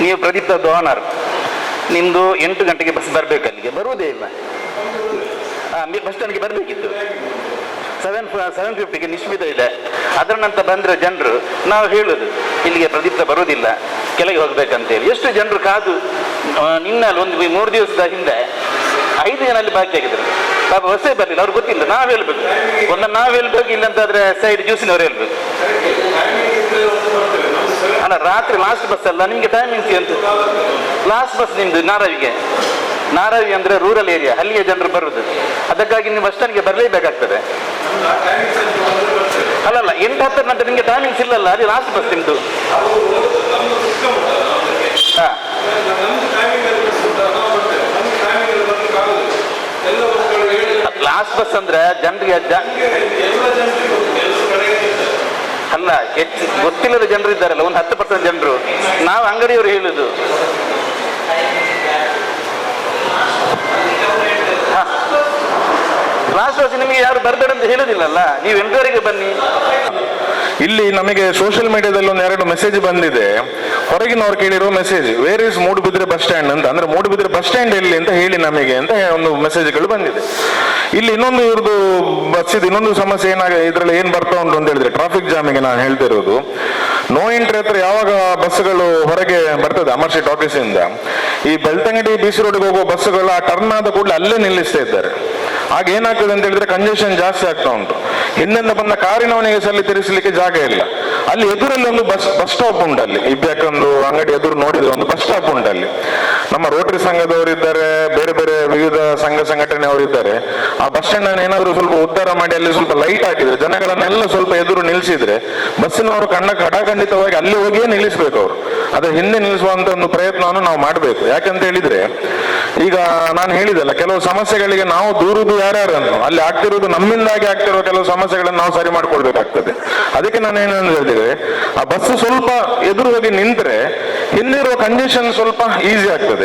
ನೀವು ಪ್ರದೀಪ್ತದ್ದು ಓನರ್, ನಿಮ್ಮದು 8 ಗಂಟೆಗೆ ಬಸ್ ಬರಬೇಕು, ಅಲ್ಲಿಗೆ ಬರುವುದೇ ಇಲ್ಲ. ಬಸ್ ಸ್ಟ್ಯಾಂಡ್ಗೆ ಬರಬೇಕಿತ್ತು. 7:50ಗೆ ನಿಶ್ಚಿತ ಇದೆ. ಅದರ ನಂತರ ಬಂದರೆ ಜನರು ನಾವು ಹೇಳೋದು ಇಲ್ಲಿಗೆ ಪ್ರದೀಪ್ತ ಬರುವುದಿಲ್ಲ, ಕೆಳಗೆ ಹೋಗ್ಬೇಕಂತೇಳಿ. ಎಷ್ಟು ಜನರು ಕಾದು ನಿನ್ನಲ್ಲಿ ಒಂದು 3 ದಿವಸದ ಹಿಂದೆ 5 ಜನ ಅಲ್ಲಿ ಬಾಕಿ ಆಗಿದ್ರು. ಪಾಪ ಬಸ್ಸೇ ಬರಲಿಲ್ಲ, ಅವ್ರಿಗೆ ಗೊತ್ತಿಲ್ಲ. ನಾವು ಹೇಳ್ಬೇಕು, ನಾವು ಹೇಳ್ಬೇಕು, ಇಲ್ಲಂತಾದ್ರೆ ಸೈಡ್ ಜ್ಯೂಸಿನವ್ರು ಹೇಳ್ಬೇಕು. ಅಲ್ಲ, ರಾತ್ರಿ ಲಾಸ್ಟ್ ಬಸ್ ಅಲ್ಲ, ನಿಮಗೆ ಟೈಮಿಂಗ್ಸ್ ಅಂತ ಲಾಸ್ಟ್ ಬಸ್ ನಿಮ್ಮದು ನಾರಾವಿ ಅಂದರೆ ರೂರಲ್ ಏರಿಯಾ, ಅಲ್ಲಿಗೆ ಜನರು ಬರುವುದು. ಅದಕ್ಕಾಗಿ ನೀವು ಬಸ್ ಸ್ಟ್ಯಾಂಡ್ಗೆ ಬರಲೇಬೇಕಾಗ್ತದೆ. ಅಲ್ಲಲ್ಲ, 8:10 ನಂತರ ನಿಮಗೆ ಟೈಮಿಂಗ್ಸ್ ಇಲ್ಲಲ್ಲ, ಅಲ್ಲಿ ಲಾಸ್ಟ್ ಬಸ್ ನಿಮ್ಮದು. ಹಾಂ, ಲಾಸ್ಟ್ ಬಸ್ ಅಂದರೆ ಜನರಿಗೆ ಅಲ್ಲ, ಹೆಚ್ಚು ಗೊತ್ತಿಲ್ಲದ ಜನರು ಇದ್ದಾರಲ್ಲ, ಒಂದು 10% ಜನರು. ನಾವು ಅಂಗಡಿಯವರು ಹೇಳುದು ಲಾಸ್ಟ್ ಬಸ್ ನಿಮಗೆ ಯಾರು ಬರಬೇಡ ಅಂತ ಹೇಳುದಿಲ್ಲಲ್ಲ, ನೀವು 8 ಬನ್ನಿ. ಇಲ್ಲಿ ನಮಗೆ ಸೋಷಿಯಲ್ ಮೀಡಿಯಾದಲ್ಲಿ 2 ಮೆಸೇಜ್ ಬಂದಿದೆ. ಹೊರಗಿನವ್ರು ಕೇಳಿರೋ message, where is Moodbidri bus stand ಅಂತ, ಅಂದ್ರೆ ಮೂಡುಬಿದ್ರೆ ಬಸ್ ಸ್ಟ್ಯಾಂಡ್ ಎಲ್ಲಿ ಅಂತ ಹೇಳಿ ನಮಗೆ ಅಂತ ಒಂದು ಮೆಸೇಜ್ಗಳು ಬಂದಿದೆ. ಇಲ್ಲಿ ಇನ್ನೊಂದು ಇವ್ರದ್ದು ಬಸ್ಸಿದ್ದು ಇನ್ನೊಂದು ಸಮಸ್ಯೆ ಇದ್ರಲ್ಲಿ ಏನ್ ಬರ್ತಾ ಉಂಟು ಅಂತ ಹೇಳಿದ್ರೆ, ಟ್ರಾಫಿಕ್ ಜಾಮಿಗೆ ನಾನು ಹೇಳ್ತಿರೋದು. ನೋ ಎಂಟ್ರಿ ಹತ್ರ ಯಾವಾಗ ಬಸ್ಸುಗಳು ಹೊರಗೆ ಬರ್ತದೆ ಅಮರ್ಶಿ ಟಾಕೀಸ್ ಇಂದ, ಈ ಬೆಳ್ತಂಗಡಿ BC ರೋಡ್ಗೆ ಹೋಗುವ ಬಸ್ಸುಗಳು ಆ ಟರ್ನ್ ಆದ ಕೂಡಲೇ ಅಲ್ಲೇ ನಿಲ್ಲಿಸ್ತಾ ಇದ್ದಾರೆ. ಆಗ ಏನಾಗ್ತದೆ ಅಂತ ಹೇಳಿದ್ರೆ ಕಂಜೆಷನ್ ಜಾಸ್ತಿ ಆಗ್ತಾ ಉಂಟು. ಹಿಂದಿಂದ ಬಂದ ಕಾರಿನವನಿಗೆ ಸಲ್ಲಿ ತಿರುಗಿಸಲಿಕ್ಕೆ ಜಾಗ ಇಲ್ಲ. ಅಲ್ಲಿ ಎದುರಲ್ಲಿ ಒಂದು ಬಸ್ ಸ್ಟಾಪ್ ಉಂಟು. ಅಲ್ಲಿ ಇಬ್ಯಾಕೊಂದು ಅಂಗಡಿ ಎದುರು ನೋಡಿದ್ರೆ ಒಂದು ಬಸ್ ಸ್ಟಾಪ್ ಉಂಟು. ಅಲ್ಲಿ ನಮ್ಮ ರೋಟರಿ ಸಂಘದವರಿದ್ದಾರೆ, ಬೇರೆ ಬೇರೆ ವಿವಿಧ ಸಂಘ ಸಂಘಟನೆಯವರಿದ್ದಾರೆ. ಆ ಬಸ್ ಸ್ಟ್ಯಾಂಡ್ ಅನ್ನು ಏನಾದ್ರು ಸ್ವಲ್ಪ ಉದ್ಧಾರ ಮಾಡಿ ಅಲ್ಲಿ ಸ್ವಲ್ಪ ಲೈಟ್ ಹಾಕಿದ್ರೆ, ಜನಗಳನ್ನೆಲ್ಲ ಸ್ವಲ್ಪ ಎದುರು ನಿಲ್ಲಿಸಿದ್ರೆ, ಬಸ್ಸಿನವರು ಖಡಾಖಂಡಿತವಾಗಿ ಅಲ್ಲಿ ಹೋಗಿಯೇ ನಿಲ್ಲಿಸ್ಬೇಕು. ಅವರು ಅದ್ರ ಹಿಂದೆ ನಿಲ್ಲಿಸುವಂತ ಒಂದು ಪ್ರಯತ್ನವನ್ನು ನಾವು ಮಾಡಬೇಕು. ಯಾಕಂತ ಹೇಳಿದ್ರೆ, ಈಗ ನಾನು ಹೇಳಿದಲ್ಲ, ಕೆಲವು ಸಮಸ್ಯೆಗಳಿಗೆ ನಾವು ದೂರುದು ಯಾರ್ಯಾರನ್ನು, ಅಲ್ಲಿ ಆಗ್ತಿರೋದು ನಮ್ಮಿಂದಾಗಿ ಆಗ್ತಿರೋ ಕೆಲವು ಸಮಸ್ಯೆಗಳನ್ನು ನಾವು ಸರಿ ಮಾಡ್ಕೊಳ್ಬೇಕಾಗ್ತದೆ. ಅದಕ್ಕೆ ನಾನು ಏನಂತ ಹೇಳಿದ್ರೆ, ಆ ಬಸ್ ಸ್ವಲ್ಪ ಎದುರು ಹೋಗಿ ನಿಂತ್ರೆ ಹಿಂದಿರುವ ಕಂಡೀಷನ್ ಸ್ವಲ್ಪ ಈಸಿ ಆಗ್ತದೆ.